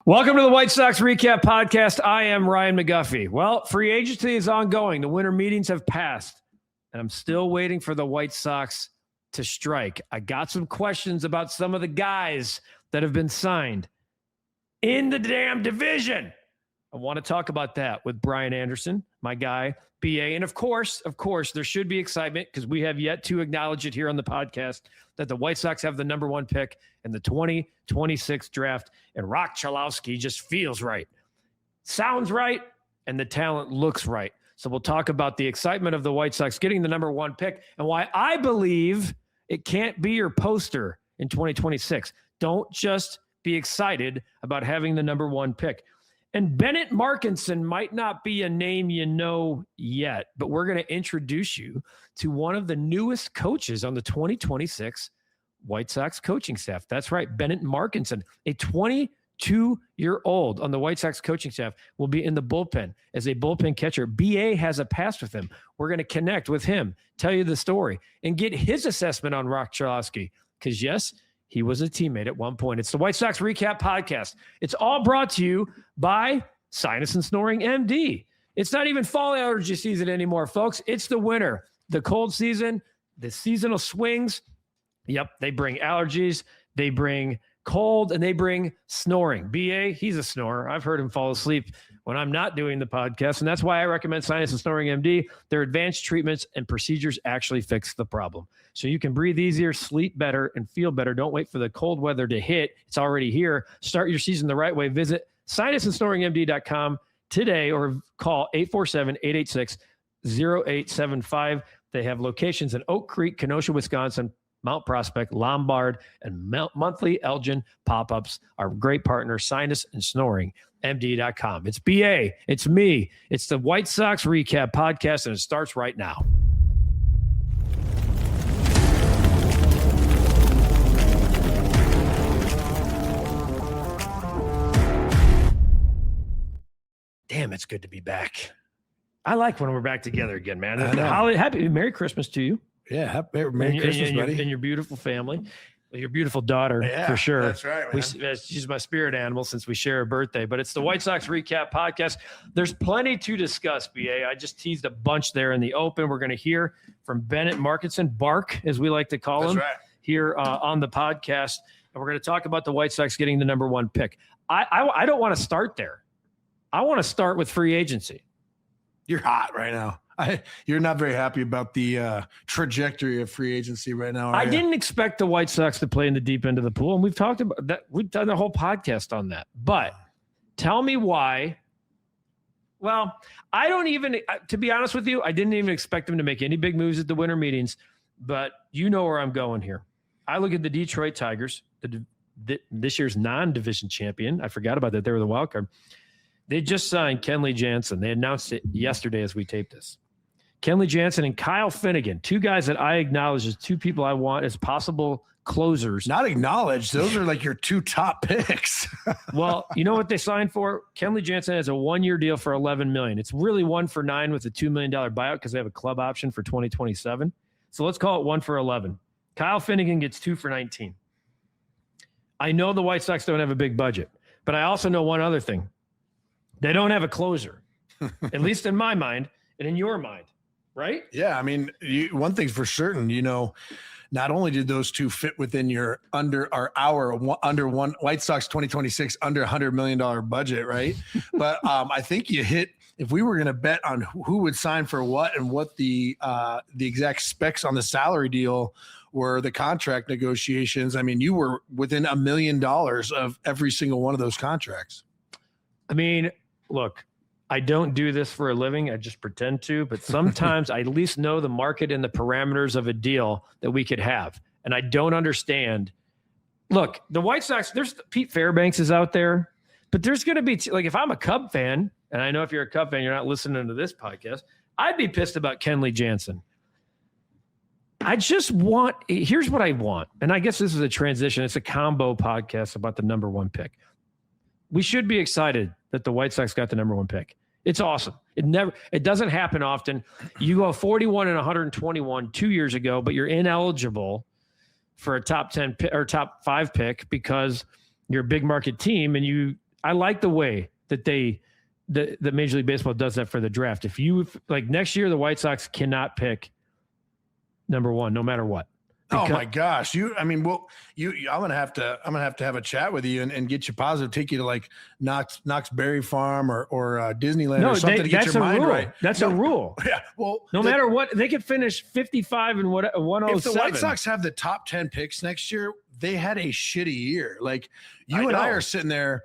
Welcome to the White Sox Recap Podcast. I am Ryan McGuffey. Well, free agency is ongoing. The winter meetings have passed, and I'm still waiting for the White Sox to strike. I got some questions about some of the guys that have been signed in the damn division. I want to talk about that with Brian Anderson, my guy, BA. And of course, there should be excitement because we have yet to acknowledge it here on the podcast that the White Sox have the number one pick in the 2026 draft. And Rock Chalowski just feels right, sounds right, and the talent looks right. So we'll talk about the excitement of the White Sox getting the number one pick and why I believe it can't be your poster in 2026. Don't just be excited about having the number one pick. And Bennett Markinson might not be a name you know yet, but we're going to introduce you to one of the newest coaches on the 2026 White Sox coaching staff. That's right. Bennett Markinson, a 22-year-old on the White Sox coaching staff, will be in the bullpen as a bullpen catcher. BA has a past with him. We're going to connect with him, tell you the story, and get his assessment on Rock Chalowski. Because, yes, he was a teammate at one point. It's the White Sox Recap Podcast. It's all brought to you by Sinus and Snoring MD. It's not even fall allergy season anymore, folks. It's the winter, the cold season, the seasonal swings. Yep, they bring allergies, they bring cold, and they bring snoring. BA, he's a snorer. I've heard him fall asleep when I'm not doing the podcast, and that's why I recommend Sinus and Snoring MD. Their advanced treatments and procedures actually fix the problem. So you can breathe easier, sleep better, and feel better. Don't wait for the cold weather to hit. It's already here. Start your season the right way. Visit sinusandsnoringmd.com today or call 847-886-0875. They have locations in Oak Creek, Kenosha, Wisconsin, Mount Prospect, Lombard, and monthly Elgin pop-ups. Our great partner, Sinus and Snoring MD.com. It's BA. It's me. It's the White Sox Recap Podcast, and it starts right now. Damn, it's good to be back. I like when we're back together again, man. Happy Merry Christmas to you. Yeah, Merry Christmas, buddy. And your beautiful family, your beautiful daughter, for sure. That's right, man. She's my spirit animal since we share a birthday. But it's the White Sox Recap Podcast. There's plenty to discuss, BA. I just teased a bunch there in the open. We're going to hear from Bennett Markinson, Bark, as we like to call him, here on the podcast. And we're going to talk about the White Sox getting the number one pick. I don't want to start there. I want to start with free agency. You're hot right now. You're not very happy about the trajectory of free agency right now. I didn't expect the White Sox to play in the deep end of the pool, and we've talked about that. We've done a whole podcast on that. But tell me why. Well, I don't even, to be honest with you, I didn't even expect them to make any big moves at the winter meetings. But you know where I'm going here. I look at the Detroit Tigers, this year's non-division champion. I forgot about that. They were the wild card. They just signed Kenley Jansen. They announced it yesterday as we taped this. Kenley Jansen and Kyle Finnegan, two guys that I acknowledge as two people I want as possible closers. Not acknowledged. Those are like your two top picks. Well, you know what they signed for? Kenley Jansen has a one-year deal for $11 million. It's really 1 for 9 with a $2 million buyout because they have a club option for 2027. So let's call it 1 for 11. Kyle Finnegan gets 2 for 19. I know the White Sox don't have a big budget, but I also know one other thing. They don't have a closer, at least in my mind and in your mind. Right? Yeah. I mean, one thing's for certain, not only did those two fit within your under one White Sox 2026 under $100 million budget, right? But I think you hit, if we were going to bet on who would sign for what and what the exact specs on the salary deal were, the contract negotiations, I mean, you were within $1 million of every single one of those contracts. I mean, look, I don't do this for a living. I just pretend to, but sometimes I at least know the market and the parameters of a deal that we could have. And I don't understand. Look, the White Sox, there's Pete Fairbanks is out there, but there's going to be like, if I'm a Cub fan, and I know if you're a Cub fan, you're not listening to this podcast, I'd be pissed about Kenley Jansen. Here's what I want. And I guess this is a transition. It's a combo podcast about the number one pick. We should be excited that the White Sox got the number one pick. It's awesome. It doesn't happen often. You go 41 and 121 2 years ago, but you're ineligible for a top 10 or top 5 pick because you're a big market team and you I like the way that the Major League Baseball does that for the draft. If you like next year, the White Sox cannot pick number one, no matter what. Oh my gosh. I'm going to have to have a chat with you and get you positive, take you to like Knox Berry Farm or Disneyland or something to get your mind right. That's a rule. Yeah. Well, no matter what, they could finish 55 and 107. If the White Sox have the top 10 picks next year, they had a shitty year. Like I are sitting there,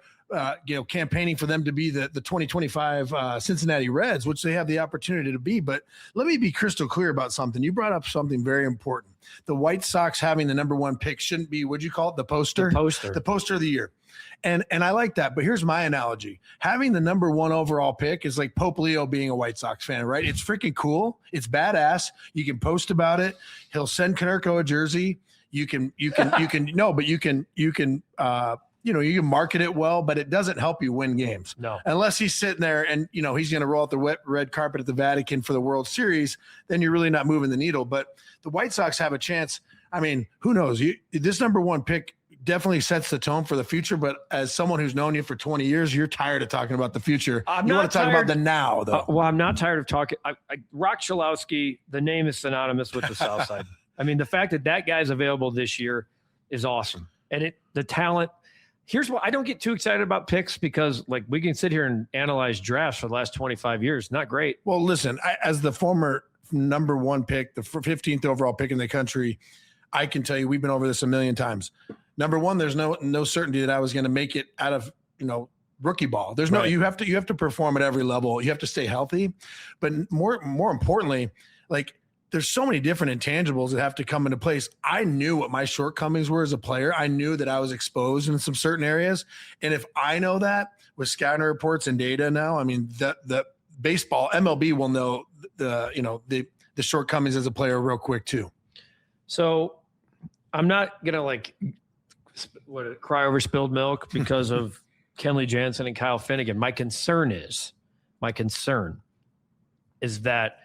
campaigning for them to be the 2025 Cincinnati Reds, which they have the opportunity to be. But let me be crystal clear about something. You brought up something very important. The White Sox having the number one pick shouldn't be, what'd you call it? The poster of the year. And I like that. But here's my analogy. Having the number one overall pick is like Pope Leo being a White Sox fan, right? It's freaking cool. It's badass. You can post about it. He'll send Konerko a jersey. You can market it well, but it doesn't help you win games. No. Unless he's sitting there and, he's going to roll out the wet red carpet at the Vatican for the World Series, then you're really not moving the needle. But the White Sox have a chance. I mean, who knows? This number one pick definitely sets the tone for the future. But as someone who's known you for 20 years, you're tired of talking about the future. You want to talk about the now, though. Well, I'm not tired of talking. Rock Chalowski, the name is synonymous with the South Side. I mean, the fact that guy's available this year is awesome. And the talent. Here's what I don't get too excited about picks because like we can sit here and analyze drafts for the last 25 years. Not great. Well, listen, as the former number one pick, the 15th overall pick in the country, I can tell you we've been over this a million times. Number one, there's no certainty that I was going to make it out of, rookie ball. There's right. You have to perform at every level. You have to stay healthy. But more importantly, like there's so many different intangibles that have to come into place. I knew what my shortcomings were as a player. I knew that I was exposed in some certain areas. And if I know that with scouting reports and data now, I mean, the baseball MLB will know the shortcomings as a player real quick too. So I'm not going to cry over spilled milk because of Kenley Jansen and Kyle Finnegan. My concern is that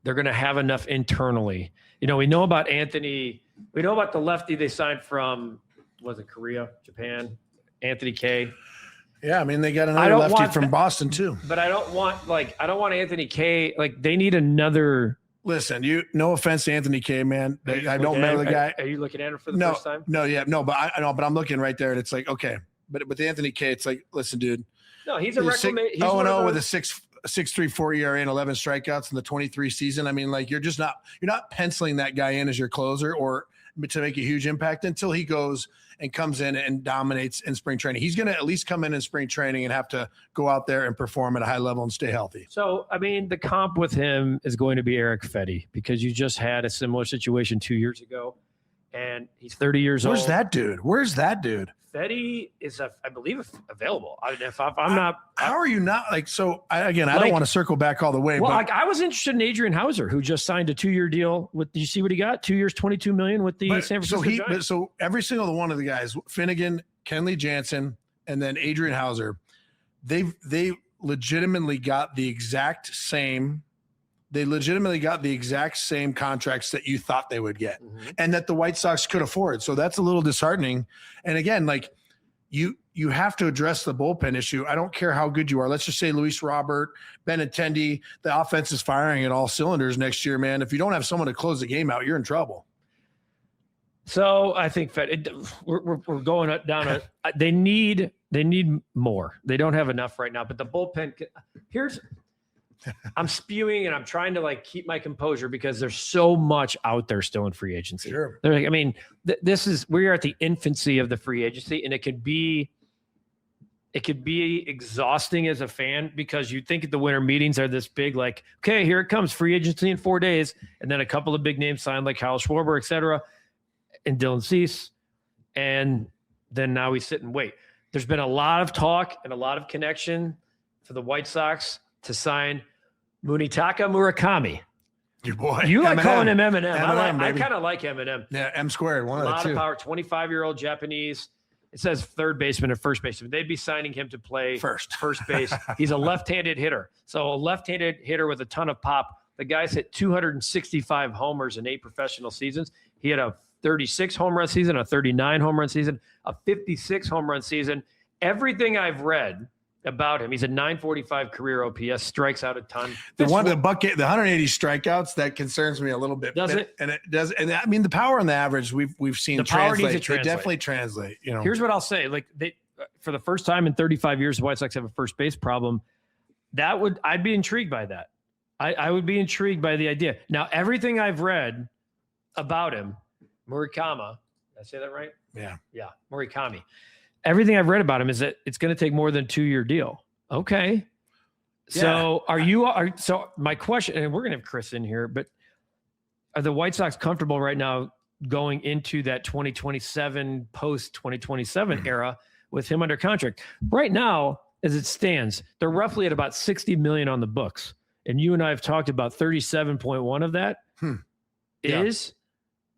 they're going to have enough internally. We know about Anthony. We know about the lefty they signed from, was it Korea, Japan? Anthony K. Yeah, I mean, they got another lefty from Boston too. But I don't want Anthony K. Like, they need another. Listen, no offense to Anthony K, man. I don't remember the guy. Are you looking at him for the first time? But I know, but I'm looking right there, and it's like, okay. But with Anthony K, it's like, listen, dude. No, he's a reclamation. 0-0 with a 6.34 ERA and 11 strikeouts in the 23 season. I mean, like you're not penciling that guy in as your closer or to make a huge impact until he goes and comes in and dominates in spring training. He's going to at least come in spring training and have to go out there and perform at a high level and stay healthy. So, I mean, the comp with him is going to be Eric Fetty because you just had a similar situation 2 years ago and he's 30 years old. Where's that dude? Fetty is, I believe, available. How are you not like? So I don't want to circle back all the way. Well, but I was interested in Adrian Hauser, who just signed a 2-year deal with. Do you see what he got? 2 years, $22 million with the San Francisco Giants. So every single one of the guys, Finnegan, Kenley Jansen, and then Adrian Hauser, they legitimately got the exact same. They legitimately got the exact same contracts that you thought they would get and that the White Sox could afford. So that's a little disheartening. And again, like you have to address the bullpen issue. I don't care how good you are. Let's just say Luis Robert, Benintendi, the offense is firing at all cylinders next year, man. If you don't have someone to close the game out, you're in trouble. So I think we're going down. They need more. They don't have enough right now, but the bullpen I'm spewing and I'm trying to keep my composure because there's so much out there still in free agency. Sure. We're at the infancy of the free agency and it could be exhausting as a fan because you think the winter meetings are this big, okay, here it comes, free agency in 4 days. And then a couple of big names signed like Kyle Schwarber, et cetera, and Dylan Cease. And then now we sit and wait. There's been a lot of talk and a lot of connection for the White Sox to sign Munetaka Murakami. Your boy. You like calling him Eminem. I kind of like Eminem. Yeah, M squared. A lot of power. 25-year-old Japanese. It says third baseman or first baseman. They'd be signing him to play first base. He's a left-handed hitter. So a left-handed hitter with a ton of pop. The guy's hit 265 homers in 8 professional seasons. He had a 36 home run season, a 39 home run season, a 56 home run season, everything I've read about him, he's a 945 career OPS, strikes out a ton. The 180 strikeouts, that concerns me a little bit. Does it? And it does. And I mean, the power and the average we've seen the power translate. needs to translate. They definitely translate. You know, here's what I'll say: like for the first time in 35 years, the White Sox have a first base problem. I'd be intrigued by that. I would be intrigued by the idea. Now, everything I've read about him, Murakami, did I say that right? Yeah, Murakami. Everything I've read about him is that it's going to take more than a 2-year deal. Okay. So so my question, and we're going to have Chris in here, but are the White Sox comfortable right now going into that 2027 post 2027 era with him under contract? Right now, as it stands, they're roughly at about 60 million on the books. And you and I have talked about 37.1 of that is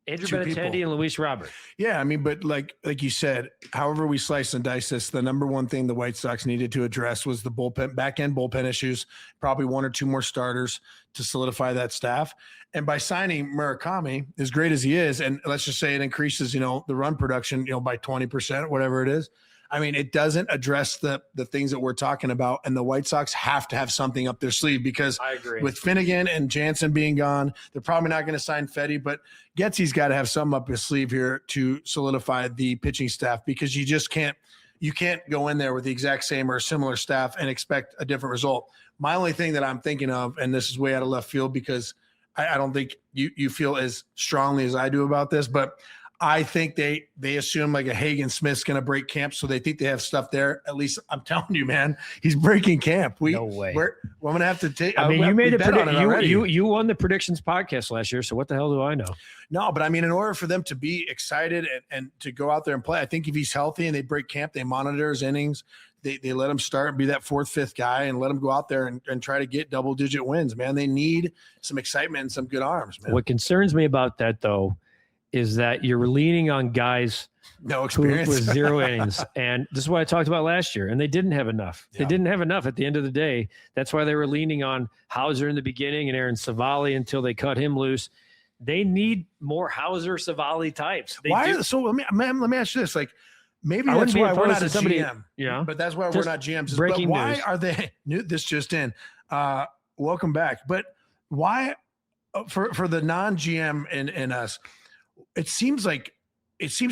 Andrew Benintendi and Luis Robert. Yeah, I mean, but like you said, however we slice and dice this, the number one thing the White Sox needed to address was the back-end bullpen issues, probably 1 or 2 more starters to solidify that staff. And by signing Murakami, as great as he is, and let's just say it increases, the run production, by 20%, whatever it is. I mean, it doesn't address the things that we're talking about, and the White Sox have to have something up their sleeve because I agree. With Finnegan and Jansen being gone, they're probably not going to sign Fetty, but Getsy's got to have something up his sleeve here to solidify the pitching staff because you just can't go in there with the exact same or similar staff and expect a different result. My only thing that I'm thinking of, and this is way out of left field because I don't think you feel as strongly as I do about this, but I think they assume like a Hagen Smith's going to break camp, so they think they have stuff there. At least I'm telling you, man, he's breaking camp. No way. We're going to have to take. I mean, you made a prediction. You won the predictions podcast last year, so what the hell do I know? No, but I mean, in order for them to be excited and to go out there and play, I think if he's healthy and they break camp, they monitor his innings. They let him start and be that 4th, 5th guy and let him go out there and try to get double-digit wins, man. They need some excitement and some good arms, man. What concerns me about that, though, is that you're leaning on guys no experience with 0 innings. And this is what I talked about last year. And they didn't have enough. Yeah. They didn't have enough at the end of the day. That's why they were leaning on Hauser in the beginning and Aaron Savali until they cut him loose. They need more Hauser Savali types. So let me ask you this. Like, maybe that's why we're not a GM. Yeah. But that's why we're not GMs. Breaking but why news. Are they this just in? Welcome back. But why for the non-GM in us? It seems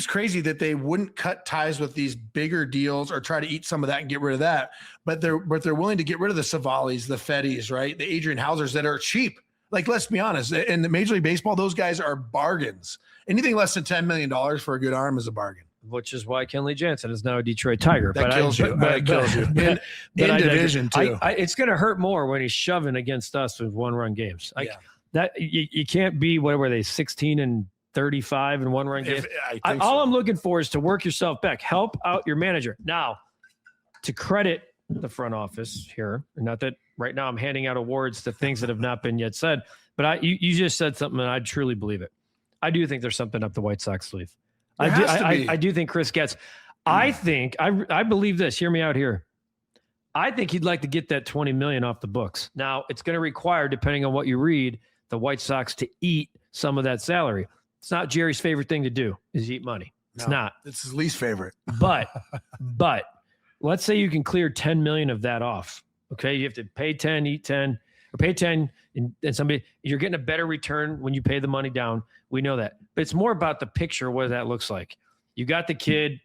crazy that they wouldn't cut ties with these bigger deals or try to eat some of that and get rid of that. But they're willing to get rid of the Savalis, the Fettys, right? The Adrian Hausers that are cheap. Like, let's be honest, in the Major League Baseball, those guys are bargains. Anything less than $10 million for a good arm is a bargain. Which is why Kenley Jansen is now a Detroit Tiger. That kills you. In division, too. It's going to hurt more when he's shoving against us with 1-run games. That you can't be, what were they, 16 and 35 in 1-run games. All I'm looking for is to work yourself back. Help out your manager. Now, to credit the front office here, not that right now I'm handing out awards to things that have not been yet said, but you just said something and I truly believe it. I do think there's something up the White Sox sleeve. I do think Chris gets. I think I believe this. Hear me out here. I think he'd like to get that $20 million off the books. Now, it's going to require, depending on what you read, the White Sox to eat some of that salary. It's not Jerry's favorite thing to do is eat money. It's not. It's his least favorite. But let's say you can clear 10 million of that off. Okay. You have to pay 10, eat 10, or pay 10 and somebody, you're getting a better return when you pay the money down. We know that. But it's more about the picture, what that looks like. You got the kid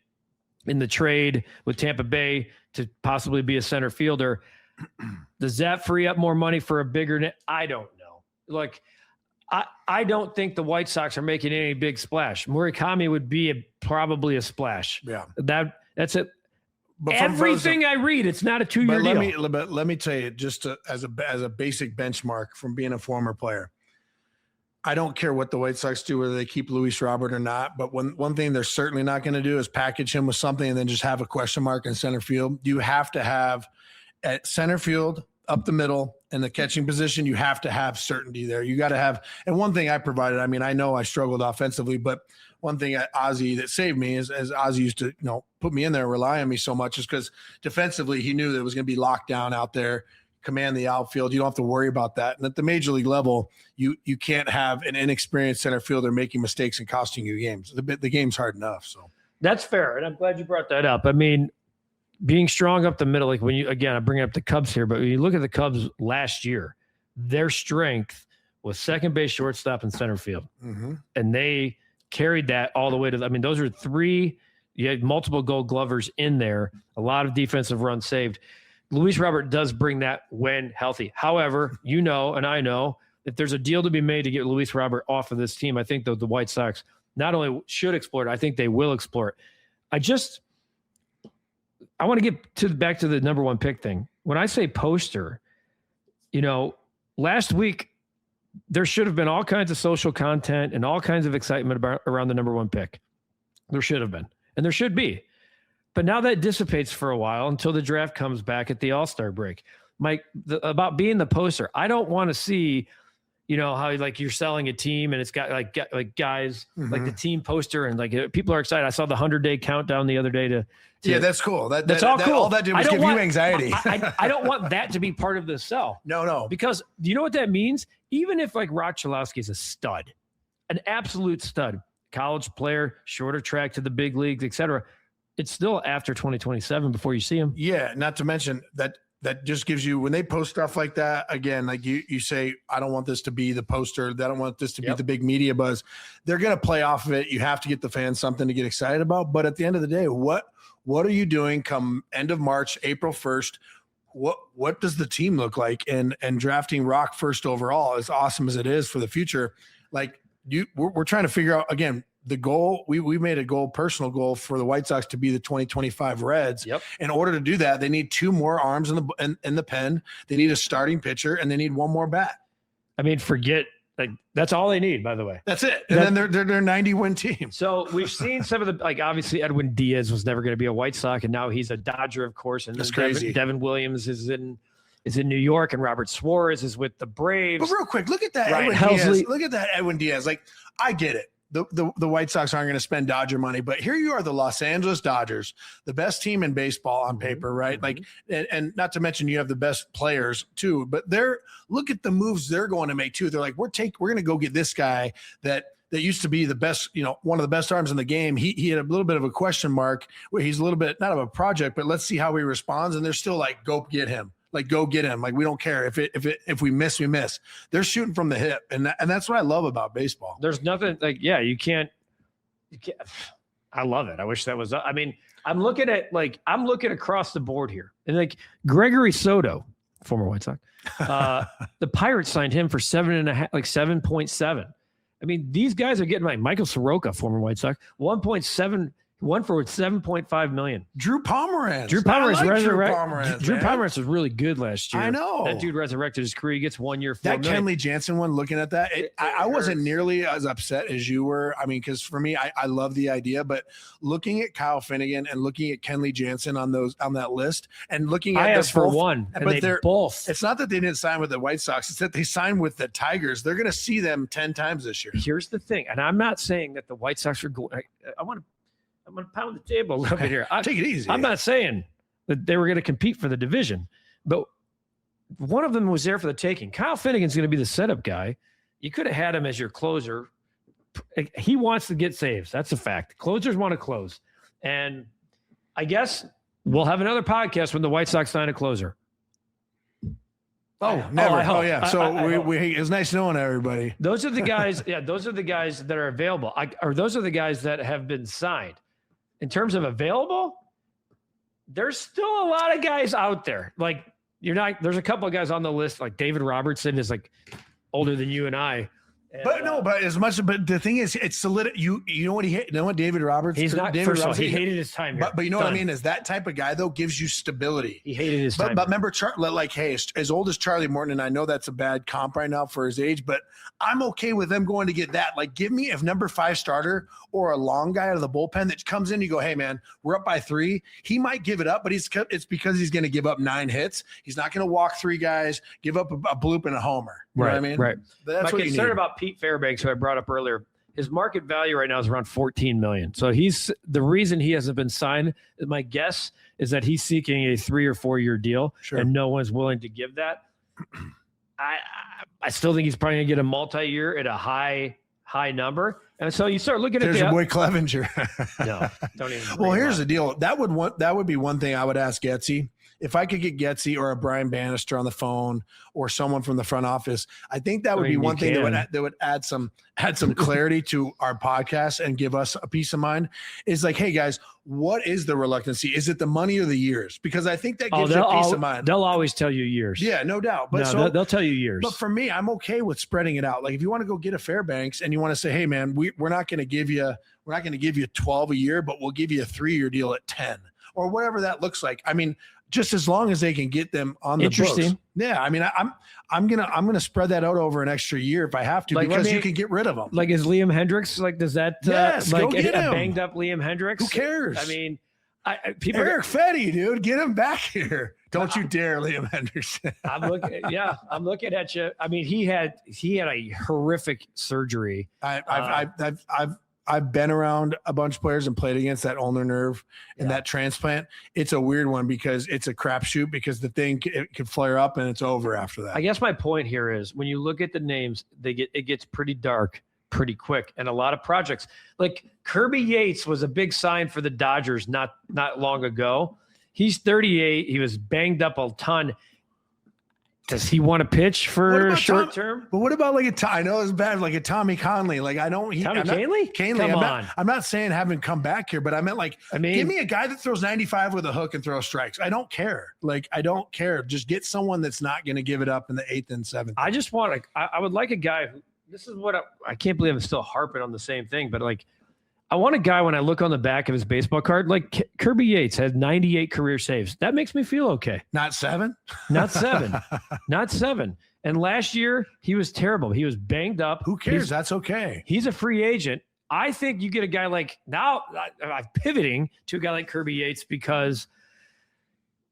in the trade with Tampa Bay to possibly be a center fielder. Does that free up more money for a bigger net? I don't know. Like, I don't think the White Sox are making any big splash. Murakami would be probably a splash. Yeah. That's it. But everything I read, it's not a 2-year deal. Let me tell you, just as a basic benchmark from being a former player, I don't care what the White Sox do, whether they keep Luis Robert or not. But one thing they're certainly not going to do is package him with something and then just have a question mark in center field. You have to have at center field, up the middle, and the catching position, you have to have certainty there. You got to have, and one thing I provided, I mean, I know I struggled offensively, but one thing at Ozzie that saved me is as Ozzie used to, put me in there, rely on me so much, is because defensively he knew that it was going to be locked down out there, command the outfield. You don't have to worry about that. And at the major league level, you can't have an inexperienced center fielder making mistakes and costing you games. The game's hard enough. So that's fair. And I'm glad you brought that up. I mean, being strong up the middle, like when you, again, I'm bringing up the Cubs here, but when you look at the Cubs last year, their strength was second base, shortstop, and center field. Mm-hmm. And they carried that all the way to, I mean, those are three, you had multiple gold glovers in there, a lot of defensive runs saved. Luis Robert does bring that when healthy. However, you know, and I know, if there's a deal to be made to get Luis Robert off of this team, I think the White Sox not only should explore it, I think they will explore it. I want to get back to the number one pick thing. When I say poster, you know, last week, there should have been all kinds of social content and all kinds of excitement around the number one pick. There should have been, and there should be. But now that dissipates for a while until the draft comes back at the All-Star break. Mike, about being the poster, I don't want to see, you know, how like you're selling a team and it's got like guys like the team poster and like people are excited. I saw the 100-day countdown the other day to yeah, that's cool. That's all cool. All that did was give you anxiety. I don't want that to be part of the sell. No. Because do you know what that means? Even if like Rod Chalowski is a stud, an absolute stud, college player, shorter track to the big leagues, et cetera, it's still after 2027 before you see him. Yeah, not to mention that just gives you, when they post stuff like that, again, like you say, I don't want this to be the poster. I don't want this to be the big media buzz. They're going to play off of it. You have to get the fans something to get excited about. But at the end of the day, what are you doing come end of March, April 1st? What does the team look like? And drafting Rock first overall, as awesome as it is for the future, like we're trying to figure out, again, the goal, we made a goal, personal goal for the White Sox to be the 2025 Reds. Yep. In order to do that, they need two more arms in the pen. They need a starting pitcher and they need one more bat. I mean, like that's all they need, by the way. That's it. And then they're 90-win team. So we've seen some of the, like obviously Edwin Diaz was never going to be a White Sox, and now he's a Dodger, of course. And that's crazy. Devin Williams is in New York, and Robert Suarez is with the Braves. But real quick, look at that Ryan Edwin Helsley. Diaz. Look at that Edwin Diaz. Like, I get it. The White Sox aren't going to spend Dodger money, but here you are, the Los Angeles Dodgers, the best team in baseball on paper, right? Like, and not to mention you have the best players too, but look at the moves they're going to make too. They're like, we're going to go get this guy that used to be the best, you know, one of the best arms in the game. He had a little bit of a question mark where he's a little bit, not of a project, but let's see how he responds. And they're still like, go get him. Like, go get him. Like, we don't care if we miss, we miss. They're shooting from the hip, and that's what I love about baseball. There's nothing like, yeah, you can't. I love it. I wish that was. I mean, I'm looking across the board here, and like Gregory Soto, former White Sox, the Pirates signed him for 7.5, like 7.7. I mean, these guys are getting like Michael Soroka, former White Sox, 1.7. One for $7.5 million. Drew Pomeranz. Drew Pomeranz resurrected. Drew Pomeranz was really good last year. I know. That dude resurrected his career. He gets 1 year, $4 million. That Kenley Jansen one, looking at that, I wasn't nearly as upset as you were. I mean, because for me, I love the idea, but looking at Kyle Finnegan and looking at Kenley Jansen on that list, and looking at asked for one, but they're both. It's not that they didn't sign with the White Sox; it's that they signed with the Tigers. They're going to see them 10 times this year. Here's the thing, and I'm not saying that the White Sox are going. I'm going to pound the table a little bit here. Take it easy. I'm not saying that they were going to compete for the division, but one of them was there for the taking. Kyle Finnegan's going to be the setup guy. You could have had him as your closer. He wants to get saves. That's a fact. Closers want to close. And I guess we'll have another podcast when the White Sox sign a closer. Oh, never. I hope. Oh, yeah. So it was nice knowing everybody. Those are the guys. Yeah, those are the guys that are available. Or those are the guys that have been signed. In terms of available, there's still a lot of guys out there. Like there's a couple of guys on the list, like David Robertson is like older than you and I. And, but the thing is, it's solid. You know what you know what David Roberts? He's not. David first of all, he hated his time here. But you know what I mean is that type of guy though gives you stability. He hated his time. But remember, like, hey, as old as Charlie Morton, and I know that's a bad comp right now for his age, but I'm okay with them going to get that. Like, give me if number 5 starter or a long guy out of the bullpen that comes in, you go, hey man, we're up by 3. He might give it up, but it's because he's going to give up 9 hits. He's not going to walk 3 guys, give up a bloop and a homer. You know what I mean? Right. That's my what concern about Pete Fairbanks, who I brought up earlier, his market value right now is around $14 million. So the reason he hasn't been signed, my guess is that he's seeking a 3 or 4 year deal, and no one's willing to give that. I still think he's probably gonna get a multi-year at a high high number. And so you start looking There's at your boy Clevenger. No, don't even. Well, here's the deal. That would be one thing I would ask Getsy. If I could get Getsy or a Brian Bannister on the phone or someone from the front office, I think that would be one thing that would add some clarity to our podcast and give us a peace of mind. Is like, hey guys, what is the reluctancy? Is it the money or the years? Because I think that gives you peace of mind. They'll always tell you years. Yeah, no doubt. But no, they'll tell you years. But for me, I'm okay with spreading it out. Like if you want to go get a Fairbanks and you want to say, hey man, we're not going to give you 12 a year, but we'll give you a 3-year deal at 10 or whatever that looks like. I mean, just as long as they can get them on the books. Yeah, I mean, I'm gonna spread that out over an extra year if I have to, because you can get rid of them. Like, is Liam Hendricks does that? Yes, like go get him. Banged up Liam Hendricks. Who cares? I mean, Eric Fetty, dude, get him back here. Don't you dare, Liam Hendricks. I'm looking at you. I mean, he had a horrific surgery. I've been around a bunch of players and played against that ulnar nerve and that transplant. It's a weird one because it's a crapshoot, because the thing it could flare up and it's over after that. I guess my point here is when you look at the names, it gets pretty dark pretty quick, and a lot of projects like Kirby Yates was a big sign for the Dodgers not long ago. He's 38. He was banged up a ton. Does he want to pitch for short term? But what about I know it's bad, like a Tommy Conley. Like Tommy Kahnle? I'm not saying have him come back here, but I meant give me a guy that throws 95 with a hook and throws strikes. I don't care. I don't care. Just get someone that's not going to give it up in the 8th and 7th. I just want I would like a guy who, this is what I can't believe I'm still harping on the same thing, but I want a guy, when I look on the back of his baseball card, like Kirby Yates has 98 career saves. That makes me feel okay. Not 7? Not 7. Not 7. And last year, he was terrible. He was banged up. Who cares? That's okay. He's a free agent. I think you get a guy I'm pivoting to a guy like Kirby Yates because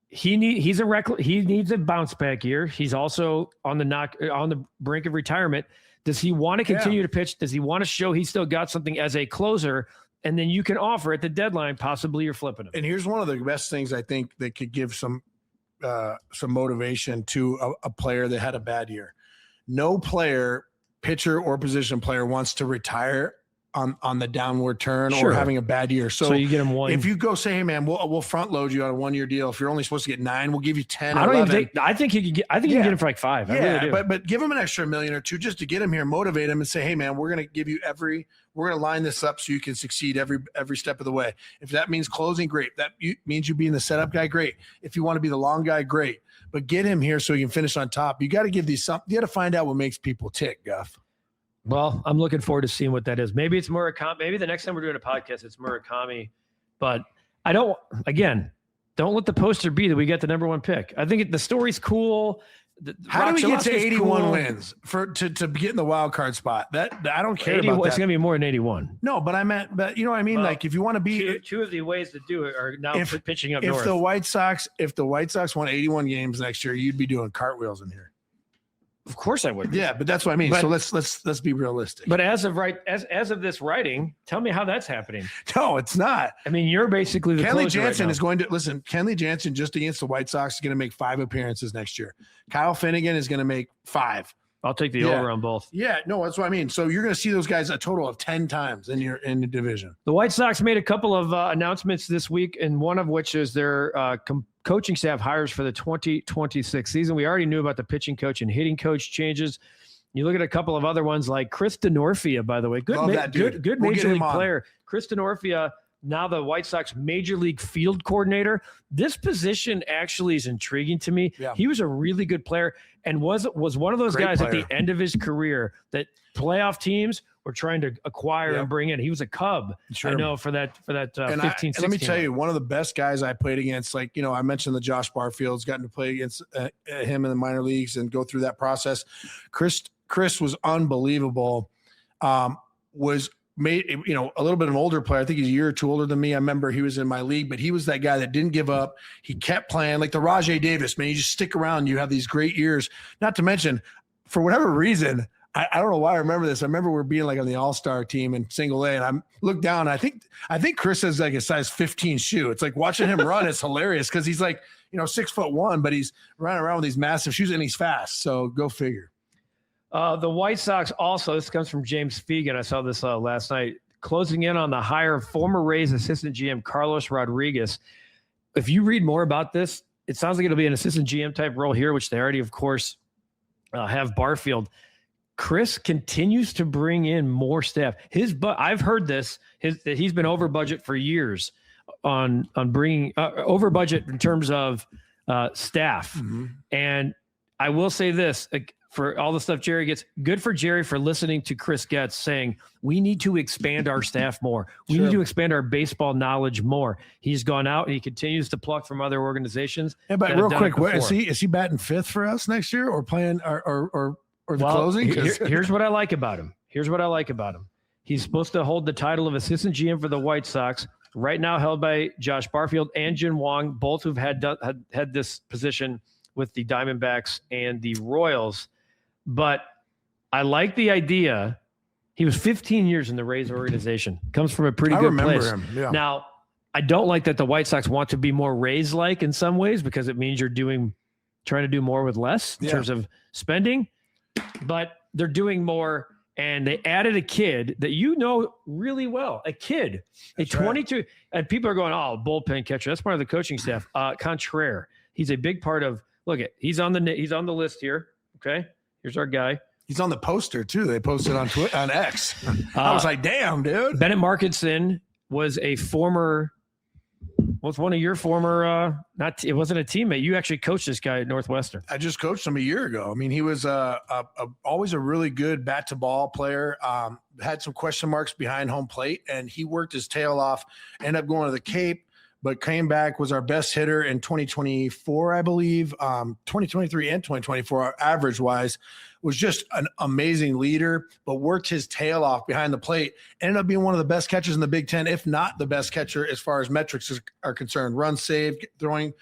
he needs a bounce back year. He's also on the brink of retirement. Does he want to continue to pitch? Does he want to show he's still got something as a closer? And then you can offer at the deadline, possibly you're flipping him. And here's one of the best things I think that could give some motivation to a player that had a bad year. No player, pitcher or position player, wants to retire on the downward turn or having a bad year. So you get him one. If you go say, hey man, we'll front load you on a 1-year deal. If you're only supposed to get 9, we'll give you 10. I think you can get him for like 5. Yeah, I really do. But give him an extra $1 million or $2 just to get him here, motivate him, and say, hey man, we're going to give you we're going to line this up so you can succeed every step of the way. If that means closing, great. That means you being the setup guy, great. If you want to be the long guy, great. But get him here so he can finish on top. You got to give these something. You got to find out what makes people tick, Guff. Well, I'm looking forward to seeing what that is. Maybe it's Murakami. Maybe the next time we're doing a podcast, it's Murakami. But don't let the poster be that we get the number 1 pick. I think the story's cool. How do we get to 81 wins to get in the wild card spot? That I don't care about that. It's going to be more than 81. No, but you know what I mean? Well, if you want to be two of the ways to do it are now pitching up north. If the White Sox won 81 games next year, you'd be doing cartwheels in here. Of course I would. Yeah, but that's what I mean. So let's be realistic. But as of this writing, tell me how that's happening. No, it's not. I mean, you're basically the Kenley closer Jansen right is going to listen. Kenley Jansen just against the White Sox is going to make 5 appearances next year. Kyle Finnegan is going to make 5. I'll take the over on both. Yeah, no, that's what I mean. So you're going to see those guys a total of 10 times in the division. The White Sox made a couple of announcements this week, and one of which is their coaching staff hires for the 2026 season. We already knew about the pitching coach and hitting coach changes. You look at a couple of other ones like Chris Denorfia, by the way, good major league player. Chris Denorfia, now the White Sox major league field coordinator. This position actually is intriguing to me. Yeah. He was a really good player and was one of those guys at the end of his career that playoff teams were trying to acquire and bring in. He was a Cub, I know, for that 15, 16. Let me tell you, one of the best guys I played against, I mentioned the Josh Barfields, gotten to play against him in the minor leagues and go through that process. Chris was unbelievable. Was made, a little bit of an older player. I think he's a year or 2 older than me. I remember he was in my league, but he was that guy that didn't give up. He kept playing like the Rajay Davis, man. You just stick around. You have these great years. Not to mention, for whatever reason, I don't know why I remember this. I remember we're being on the All-Star team in single A, and I look down. And I think Chris has a size 15 shoe. It's like watching him run. It's hilarious because he's 6'1", but he's running around with these massive shoes and he's fast. So go figure. The White Sox also, this comes from James Fegan. I saw this last night, closing in on the hire of former Rays assistant GM Carlos Rodriguez. If you read more about this, it sounds like it'll be an assistant GM type role here, which they already, of course, have Barfield. Chris continues to bring in more staff. I've heard this. That he's been over budget for years on bringing over budget in terms of staff. Mm-hmm. And I will say this, for all the stuff Jerry gets, good for Jerry for listening to Chris Getz saying, we need to expand our staff more. We need to expand our baseball knowledge more. He's gone out and he continues to pluck from other organizations. Yeah, but real quick, is he batting fifth for us next year or playing or the closing? Here's what I like about him. He's supposed to hold the title of assistant GM for the White Sox, right now held by Josh Barfield and Jin Wong, both who've had this position with the Diamondbacks and the Royals. But I like the idea. He was 15 years in the Rays organization. Comes from a pretty good place. I remember him. Yeah. Now, I don't like that the White Sox want to be more Rays-like in some ways because it means you're trying to do more with less in terms of spending. But they're doing more, and they added a kid that you know really well. A 22, right. And people are going, oh, bullpen catcher. That's part of the coaching staff. Contreras. He's a big part of. Look at he's on the list here. Okay. Here's our guy. He's on the poster too. They posted on Twitter, on X. I was like, damn, dude. Bennett Markinson was one of your former, it wasn't a teammate. You actually coached this guy at Northwestern. I just coached him a year ago. I mean, he was always a really good bat to ball player. Had some question marks behind home plate, and he worked his tail off, ended up going to the Cape, but came back, was our best hitter in 2024, I believe. 2023 and 2024, average-wise, was just an amazing leader, but worked his tail off behind the plate. Ended up being one of the best catchers in the Big Ten, if not the best catcher as far as metrics are concerned. Runs saved, throwing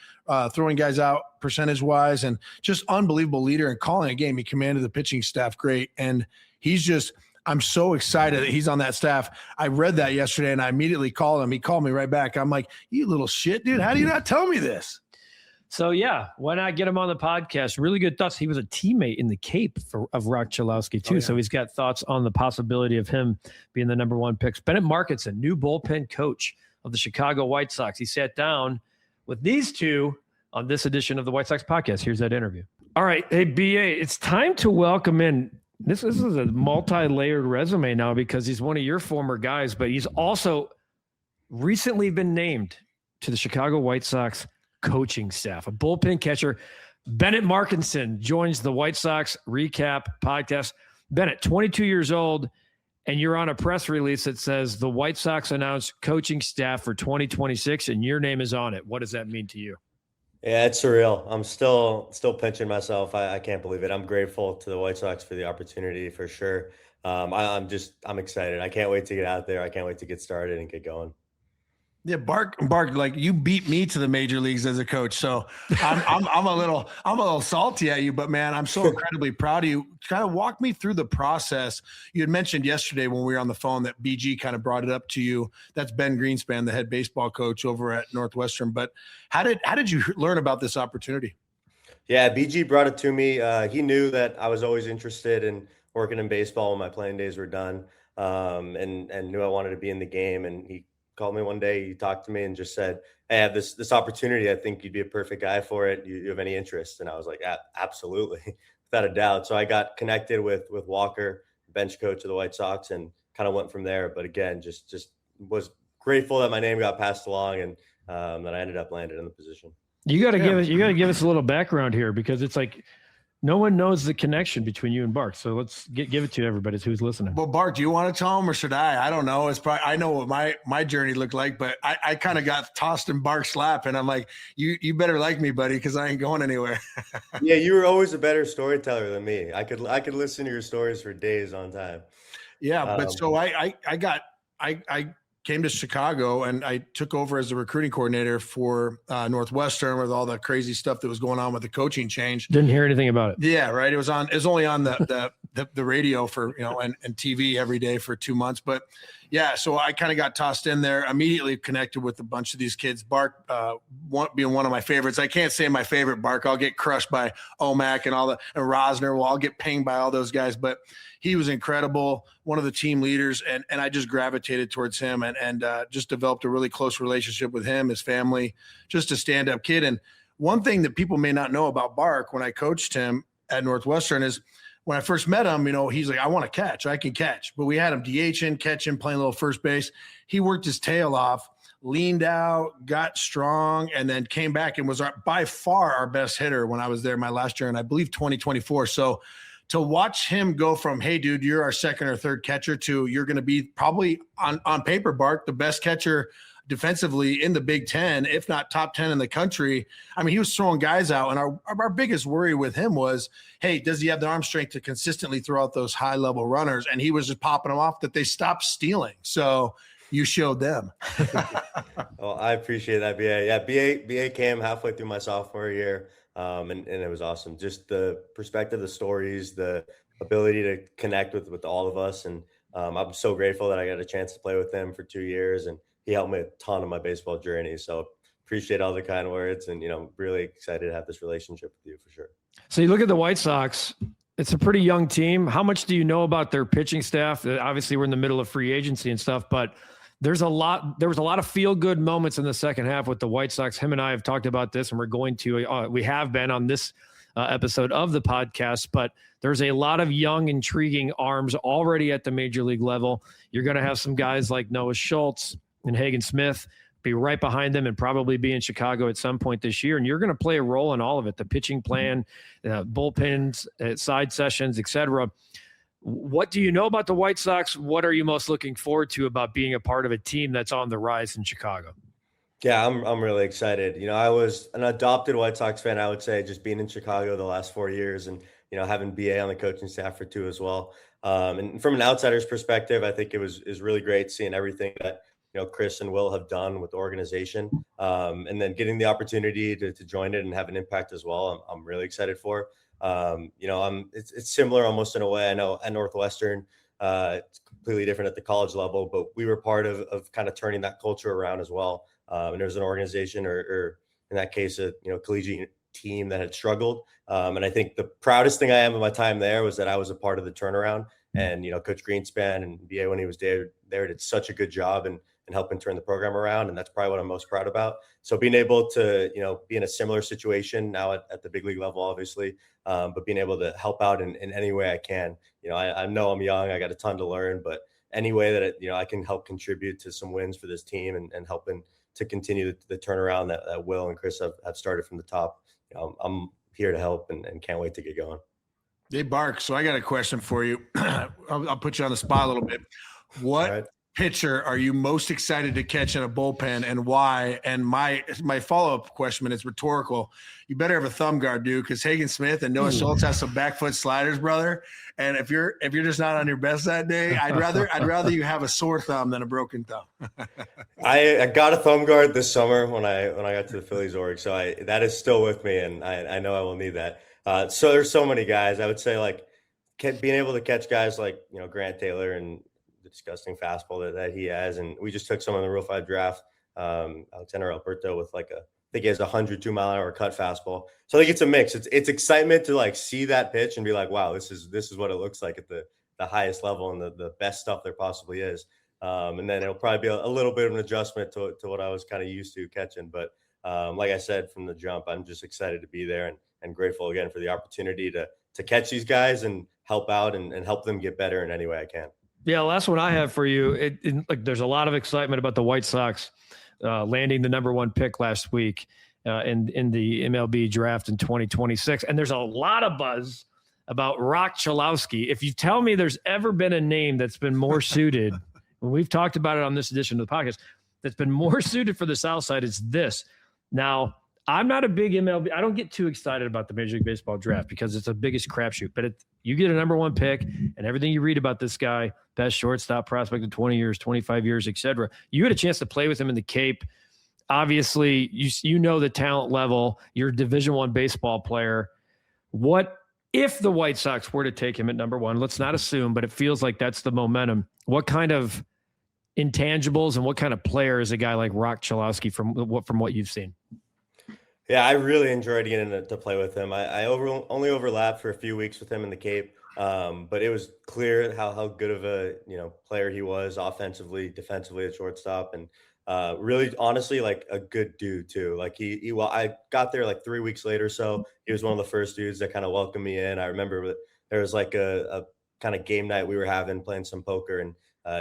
guys out percentage-wise, and just unbelievable leader and calling a game. He commanded the pitching staff great, and he's just – I'm so excited that he's on that staff. I read that yesterday, and I immediately called him. He called me right back. I'm like, you little shit, dude. How do you not tell me this? So, yeah, why not get him on the podcast? Really good thoughts. He was a teammate in the Cape of Rock Chalowski, too. Oh, yeah. So he's got thoughts on the possibility of him being the number one pick. Bennett Markinson, new bullpen coach of the Chicago White Sox. He sat down with these two on this edition of the White Sox podcast. Here's that interview. All right. Hey, BA, it's time to welcome in. This is a multi-layered resume now because he's one of your former guys, but he's also recently been named to the Chicago White Sox coaching staff. A bullpen catcher, Bennett Markinson, joins the White Sox Recap Podcast. Bennett, 22 years old, and you're on a press release that says the White Sox announced coaching staff for 2026, and your name is on it. What does that mean to you? Yeah, it's surreal. I'm still pinching myself. I can't believe it. I'm grateful to the White Sox for the opportunity for sure. I'm excited. I can't wait to get out there. I can't wait to get started and get going. Yeah, Bark, like you beat me to the major leagues as a coach. So I'm a little salty at you, but man, I'm so incredibly proud of you. Kind of walk me through the process. You had mentioned yesterday when we were on the phone that BG kind of brought it up to you. That's Ben Greenspan, the head baseball coach over at Northwestern. But how did you learn about this opportunity? Yeah, BG brought it to me. He knew that I was always interested in working in baseball when my playing days were done, and knew I wanted to be in the game. And he called me one day, he talked to me and just said, hey, I have this opportunity. I think you'd be a perfect guy for it. You have any interest? And I was like, absolutely, without a doubt. So I got connected with Walker, bench coach of the White Sox, and kind of went from there. But again, just was grateful that my name got passed along and that I ended up landing in the position. You got to give us a little background here because it's like no one knows the connection between you and Bart. So let's give it to everybody who's listening. Well, Bart, do you want to tell him or should I? I don't know. It's probably, I know what my journey looked like, but I kind of got tossed in Bart's lap and I'm like, you better like me, buddy, because I ain't going anywhere. Yeah, you were always a better storyteller than me. I could listen to your stories for days on time. Yeah, but so I came to Chicago and I took over as the recruiting coordinator for Northwestern with all the crazy stuff that was going on with the coaching change. Didn't hear anything about it. Yeah, right. It was only on the the radio for, and TV every day for 2 months. But yeah, so I kind of got tossed in there, immediately connected with a bunch of these kids. Bark being one of my favorites. I can't say my favorite Bark. I'll get crushed by Omac and and Rosner. Well, I'll get pinged by all those guys, but he was incredible, one of the team leaders, and I just gravitated towards him and just developed a really close relationship with him, his family, just a stand-up kid. And one thing that people may not know about Bark when I coached him at Northwestern is when I first met him, he's like, I want to catch. I can catch. But we had him DHing, catching, playing a little first base. He worked his tail off, leaned out, got strong, and then came back and was by far our best hitter when I was there my last year, and I believe 2024. So to watch him go from, hey, dude, you're our second or third catcher, to you're going to be probably on paper, Bark, the best catcher defensively in the Big Ten, if not top 10 in the country. I mean, he was throwing guys out, and our biggest worry with him was, hey, does he have the arm strength to consistently throw out those high-level runners? And he was just popping them off that they stopped stealing. So you showed them. Well, I appreciate that, BA. Yeah, BA came halfway through my sophomore year, and it was awesome. Just the perspective, the stories, the ability to connect with all of us. And I'm so grateful that I got a chance to play with him for 2 years, and he helped me a ton on my baseball journey. So appreciate all the kind words, and, really excited to have this relationship with you for sure. So you look at the White Sox, it's a pretty young team. How much do you know about their pitching staff? Obviously we're in the middle of free agency and stuff, but there was a lot of feel-good moments in the second half with the White Sox. Him and I have talked about this, and we have been on this episode of the podcast, but there's a lot of young, intriguing arms already at the major league level. You're going to have some guys like Noah Schultz and Hagen Smith be right behind them and probably be in Chicago at some point this year. And you're going to play a role in all of it, the pitching plan, bullpens, side sessions, etc. What do you know about the White Sox? What are you most looking forward to about being a part of a team that's on the rise in Chicago? Yeah, I'm really excited. I was an adopted White Sox fan, I would say, just being in Chicago the last 4 years, and, having BA on the coaching staff for 2 as well. And from an outsider's perspective, I think is really great seeing everything that, Chris and Will have done with the organization, and then getting the opportunity to join it and have an impact as well. I'm really excited for. It's similar almost in a way. I know at Northwestern, it's completely different at the college level, but we were part of kind of turning that culture around as well. And there's an organization, or in that case, a collegiate team that had struggled. And I think the proudest thing I am of my time there was that I was a part of the turnaround. And Coach Greenspan and BA, when he was there did such a good job and helping turn the program around. And that's probably what I'm most proud about. So being able to, be in a similar situation now at the big league level, obviously, but being able to help out in any way I can. I know I'm young, I got a ton to learn, but any way that I can help contribute to some wins for this team and helping to continue the turnaround that Will and Chris have started from the top, I'm here to help and can't wait to get going. Hey, Bark, so I got a question for you. I'll put you on the spot a little bit. What pitcher are you most excited to catch in a bullpen, and why? And my follow-up question is rhetorical. You better have a thumb guard, dude, because Hagen Smith and Noah Schultz have some back foot sliders, brother. And if you're just not on your best that day, I'd rather you have a sore thumb than a broken thumb. I got a thumb guard this summer when I got to the Phillies org, so that is still with me, and I know I will need that. So there's so many guys. I would say, like, being able to catch guys like Grant Taylor and the disgusting fastball that he has, and we just took someone in the Rule 5 draft, Alexander Alberto, with I think he has a 102-mile-an-hour cut fastball. So I think it's a mix. It's excitement to see that pitch and be like, wow, this is what it looks like at the highest level and the best stuff there possibly is. And then it'll probably be a little bit of an adjustment to what I was kind of used to catching. But like I said from the jump, I'm just excited to be there and grateful again for the opportunity to catch these guys and help out and help them get better in any way I can. Yeah, last one I have for you. There's a lot of excitement about the White Sox landing the number 1 pick last week in the MLB draft in 2026. And there's a lot of buzz about Rock Chalowski. If you tell me there's ever been a name that's been more suited, when we've talked about it on this edition of the podcast, that's been more suited for the South Side, it's this. Now, I'm not a big MLB. I don't get too excited about the Major League Baseball draft because it's the biggest crapshoot. But you get a number 1 pick, and everything you read about this guy, best shortstop prospect in 20 years, 25 years, etc. You had a chance to play with him in the Cape. Obviously, you know the talent level. You're a Division I baseball player. What If the White Sox were to take him at number one, let's not assume, but it feels like that's the momentum. What kind of intangibles and what kind of player is a guy like Rock Chalowski from what you've seen? Yeah, I really enjoyed getting to play with him. I only overlapped for a few weeks with him in the Cape, but it was clear how good of a player he was offensively, defensively at shortstop, and really, honestly, like a good dude too. Like well, I got there like 3 weeks later, so he was one of the first dudes that kind of welcomed me in. I remember there was like a kind of game night we were having, playing some poker, and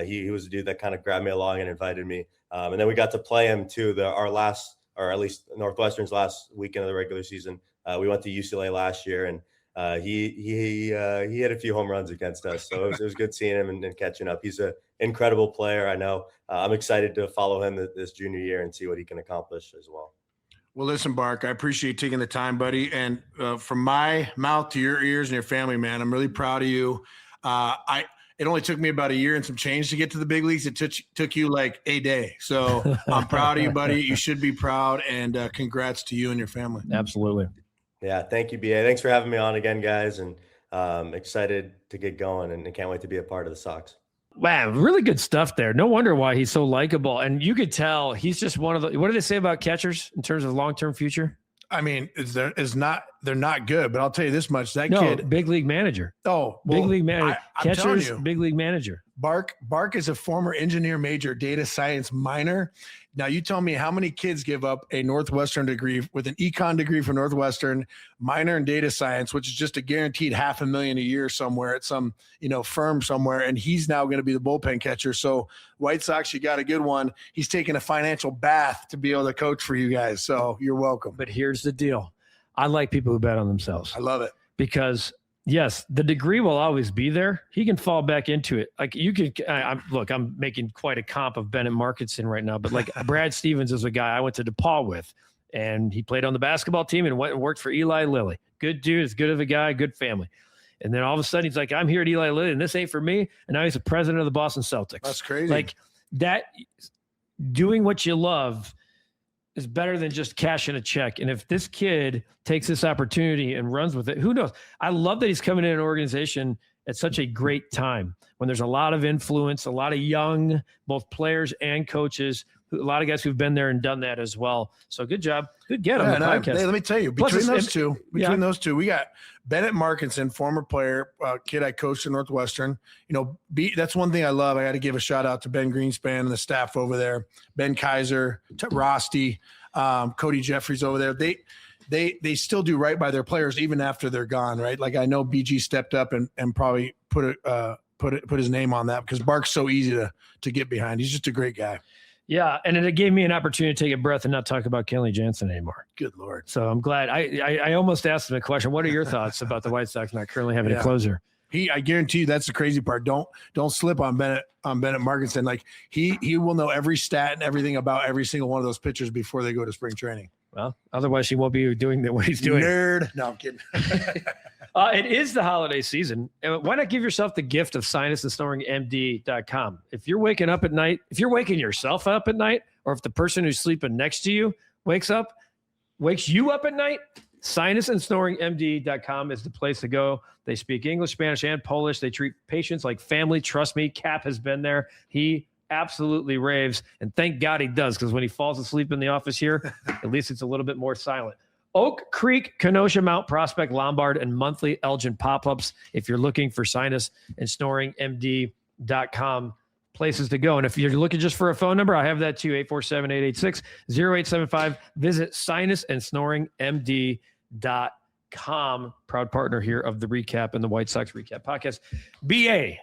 he was a dude that kind of grabbed me along and invited me, and then we got to play him too. Our last, or at least Northwestern's last weekend of the regular season. We went to UCLA last year, and he had a few home runs against us. So it was good seeing him and catching up. He's an incredible player. I know. I'm excited to follow him this junior year and see what he can accomplish as well. Well, listen, Bark, I appreciate taking the time, buddy. And from my mouth to your ears and your family, man, I'm really proud of you. It only took me about a year and some change to get to the big leagues. It took you like a day. So I'm proud of you, buddy. You should be proud, and congrats to you and your family. Absolutely. Yeah, thank you, BA. Thanks for having me on again, guys, and excited to get going and can't wait to be a part of the Sox. Wow, really good stuff there. No wonder why he's so likable. And you could tell he's just one of the – what do they say about catchers in terms of long-term future? I mean, they're not good, but I'll tell you this much. That kid, big league manager. Oh, well, big league manager. Catchers, you, big league manager. Bark is a former engineer major, data science minor. Now you tell me how many kids give up a Northwestern degree with an econ degree from Northwestern, minor in data science, which is just a guaranteed $500,000 a year somewhere at some, firm somewhere. And he's now going to be the bullpen catcher. So White Sox, you got a good one. He's taking a financial bath to be able to coach for you guys. So you're welcome. But here's the deal. I like people who bet on themselves. I love it. Because yes, the degree will always be there. He can fall back into it. Like you could, I'm making quite a comp of Bennett Markinson right now, but like Brad Stevens is a guy I went to DePaul with, and he played on the basketball team and went and worked for Eli Lilly. Good dude, as good of a guy, good family. And then all of a sudden he's like, I'm here at Eli Lilly and this ain't for me. And now he's the president of the Boston Celtics. That's crazy. Like that, doing what you love is better than just cashing a check. And if this kid takes this opportunity and runs with it, who knows? I love that he's coming in an organization at such a great time when there's a lot of influence, a lot of young, both players and coaches, a lot of guys who've been there and done that as well. So good job. Good get on the podcast. Hey, let me tell you, between those two, we got Bennett Markinson, former player, kid I coached at Northwestern. That's one thing I love. I got to give a shout out to Ben Greenspan and the staff over there. Ben Kaiser, Rosti, Cody Jeffries over there. They still do right by their players even after they're gone, right? Like I know BG stepped up and probably put his name on that because Bark's so easy to get behind. He's just a great guy. Yeah, and it gave me an opportunity to take a breath and not talk about Kenley Jansen anymore. Good Lord. So I'm glad. I almost asked him a question. What are your thoughts about the White Sox not currently having a closer? I guarantee you that's the crazy part. Don't slip on Bennett Markinson. Like he will know every stat and everything about every single one of those pitchers before they go to spring training. Well, otherwise he won't be doing what he's doing. Nerd. No, I'm kidding. It is the holiday season. Why not give yourself the gift of sinusandsnoringmd.com? If you're waking up at night, if you're waking yourself up at night, or if the person who's sleeping next to you wakes you up at night, sinusandsnoringmd.com is the place to go. They speak English, Spanish, and Polish. They treat patients like family. Trust me, Cap has been there. He absolutely raves, and thank God he does, because when he falls asleep in the office here, at least it's a little bit more silent. Oak Creek, Kenosha, Mount Prospect, Lombard, and monthly Elgin pop-ups. If you're looking for sinus and snoring, MD.com places to go. And if you're looking just for a phone number, I have that too, 847-886-0875. Visit sinusandsnoringmd.com. Proud partner here of the Recap and the White Sox Recap Podcast. BA,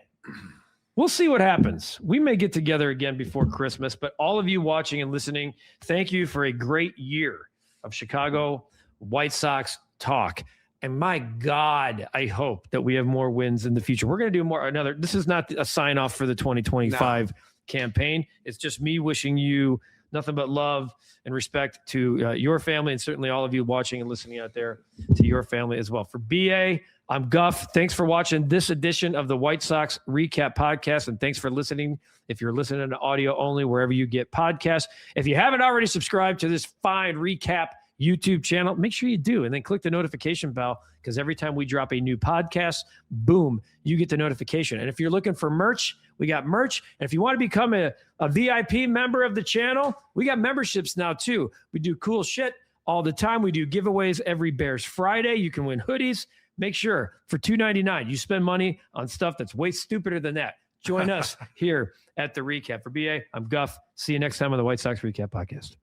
we'll see what happens. We may get together again before Christmas, but all of you watching and listening, thank you for a great year of Chicago White Sox talk. And my God, I hope that we have more wins in the future. We're going to do this is not a sign off for the 2025 campaign. It's just me wishing you nothing but love and respect to your family, and certainly all of you watching and listening out there, to your family as well. For BA, I'm Guff. Thanks for watching this edition of the White Sox Recap Podcast, and thanks for listening. If you're listening to audio only, wherever you get podcasts. If you haven't already subscribed to this fine recap YouTube channel, make sure you do. And then click the notification bell, because every time we drop a new podcast, boom, you get the notification. And if you're looking for merch, we got merch. And if you want to become a VIP member of the channel, we got memberships now too. We do cool shit all the time. We do giveaways every Bears Friday. You can win hoodies. Make sure for $2.99, you spend money on stuff that's way stupider than that. Join us here at the Recap. For BA, I'm Guff. See you next time on the White Sox Recap Podcast.